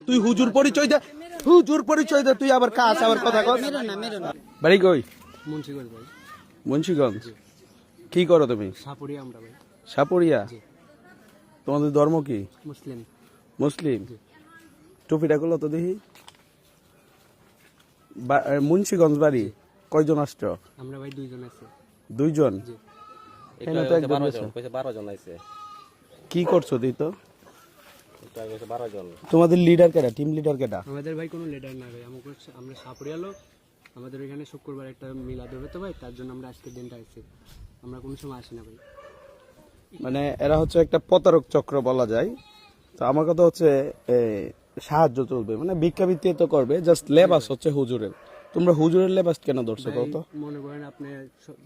তুই হুজুর পরিচয় দে, হুজুর পরিচয় দে, তুই আবার কাজ আবার কথা কর। বাড়ি কই? মুন্সিগঞ্জ ভাই। মুন্সিগঞ্জ। কি করো তুমি? সাপুরিয়া আমরা ভাই। সাপুরিয়া। তোমাদের ধর্ম কি? মুসলিম। মুসলিম। টুপিটা গুলো তো দেখি। মুন্সিগঞ্জ বাড়ি। কয়জন আসছো? আমরা ভাই দুইজন আছে। দুইজন? এখানে তো 12 জন আইছে। কি করছো তুই তো? এটা 12 জন। তোমাদের লিডার কেডা? টিম লিডার কেডা? আমাদের ভাই কোনো লিডার না ভাই, আমরা সাপুরিয়া লোক। আমাদের এখানে শুক্রবার একটা মিলাদ হবে তো ভাই, তার জন্য আমরা আজকের দিনটা আসছি। আমরা কোনো সময় আসি না ভাই। মানে এরা হচ্ছে একটা প্রতারক চক্র বলা যায়। তো আমার কথা হচ্ছে সাহায্য চলবে, মানে ভিক্ষাবৃত্তি তো করবে, জাস্ট লেবাস হচ্ছে হুজুরের। তোমরা হুজুরের লেবাস কেন ধরছো কত? মনে করেন আপনি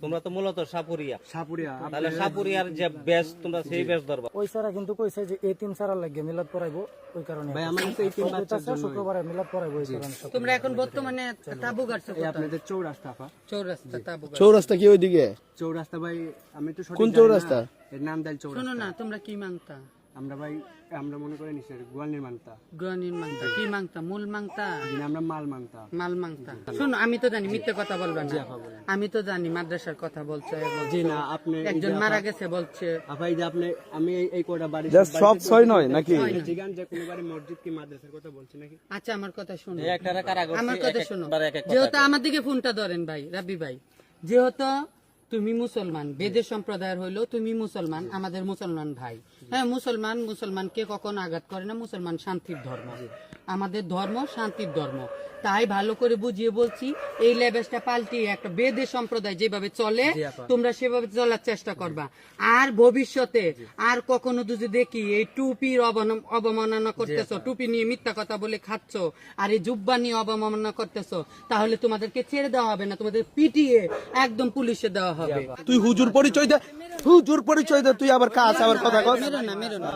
তোমরা তো মূলত সাপুরিয়া। সাপুরিয়া, তাহলে সাপুরিয়ার যে বেশ তোমরা সেই বেশ ধরবা। ওই সারা কিন্তু কইছে যে এই তিন সারা লাগে মিলাদ পড়াইবো, ওই কারণে ভাই আমাদের তো এই তিন বাচ্চার জন্য শুক্রবারে মিলাদ পড়াইবো, এই কারণে তোমরা এখন বর্তমানে তাবু গাড়ছো এই আপনাদের চৌরাস্তা পা। চৌরাস্তা তাবু গাড়ছো। চৌরাস্তা কি ওইদিকে? চৌরাস্তা ভাই আমি তো সঠিক কোন জানি না। চৌরাস্তা? এর নাম দেন চৌরাস্তা। শোনো না, তোমরা কি মাংতা? আমরা ভাই আমরা মনে করি নিশ্চয় গোয়াল নির্মাণতা। গ্রহণীর মাংতা কি মাংতা? মূল মাংতা, যিনি আমরা মাল মানতা। মাল মাংতা। শোনো, আমি তো জানি মিথ্যে কথা বলবা না। আমি তো জানি মাদ্রাসার কথা বলছো। জি না, আপনি একজন মারা গেছে বলছে। আপা এই যে আপনি আমি এই কোটা বাড়ি জাস্ট সব ছয় নয় নাকি? জিগান যে কোনো বাড়ি মসজিদ কি মাদ্রাসার কথা বলছি নাকি? আচ্ছা আমার কথা শোনো, একটা কারা করছে, আমার কথা শোনো। এক এক কথা যেহেতু আমার দিকে ফোনটা ধরেন ভাই, রাব্বি ভাই, যেহেতু তুমি মুসলমান, বেদের সম্প্রদায়ের হইলো তুমি মুসলমান, আমাদের মুসলমান ভাই। হ্যাঁ, মুসলমানকে কখনো আঘাত করে না। মুসলমান শান্তির ধর্ম, আমাদের ধর্ম শান্তির ধর্ম। তাই ভালো করে বুঝিয়ে বলছি, এই লেবেসটা পাল্টিয়ে একটা বেদের সম্প্রদায় যেভাবে চলে তোমরা সেভাবে চলার চেষ্টা করবা। আর ভবিষ্যতে আর কখনো যদি দেখি এই টুপির অবমাননা করতেছো, টুপি নিয়ে মিথ্যা কথা বলে খাচ্ছ, আর এই জুব্বা নিয়ে অবমাননা করতেছো, তাহলে তোমাদেরকে ছেড়ে দেওয়া হবে না, তোমাদের পিটিয়ে একদম পুলিশে দেওয়া হবে। তুই হুজুর পরিচয় দে, হুজুর পরিচয় দে, তুই আবার কাজ আবার কথা কর। মেরো না, মেরো না,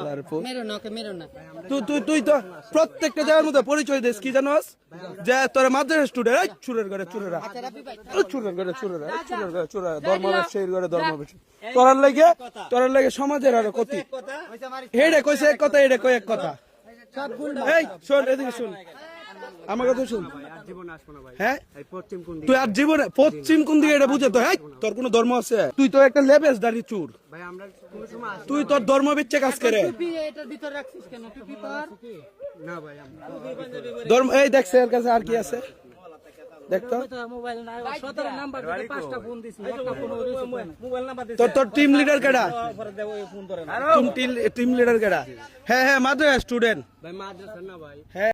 মেরো না, ওকে মেরো না। তুই তো প্রত্যেকটা জায়গার মধ্যে পরিচয় দিস, কি জানোস? যে তোর মাদ্রাসা স্টুডেন্ট, চুরের ঘরে চুরেরা, চুরের ঘরে চুরেরা, চুরের ঘরে চুরেরা, ধর্ম ব্যবসায়ীর ঘরে ধর্ম ব্যবসায়ী। তোর লাগে সমাজের আরো ক্ষতি। হেডে কইছে এক কথা, হেডে কই এক কথা। এই শোন, এদিকে শোন, আমার কথা শুন। হ্যাঁ, তুই আর জীবনে পশ্চিম কোন দিকে এটা বুঝে তো? হ্যাঁ, তোর কোনো ধর্ম আছে? তুই তো একটা লেবেস দাড়ি চুর। ভাই আমরা কোনো সময় আসি তুই তোর ধর্ম বিচ্ছে কাজ করে। টুপি এটার ভিতর রাখছিস কেন? টুপি পর। না ভাই আমরা ধর্ম এই দেখছে এর কাছে আর কি আছে দেখতো। তোর টিম লিডার কেডা? টিম লিডার কেডা? হ্যাঁ হ্যাঁ, মাদ্রাসা স্টুডেন্ট। ভাই মাদ্রাসা না ভাই। হ্যাঁ।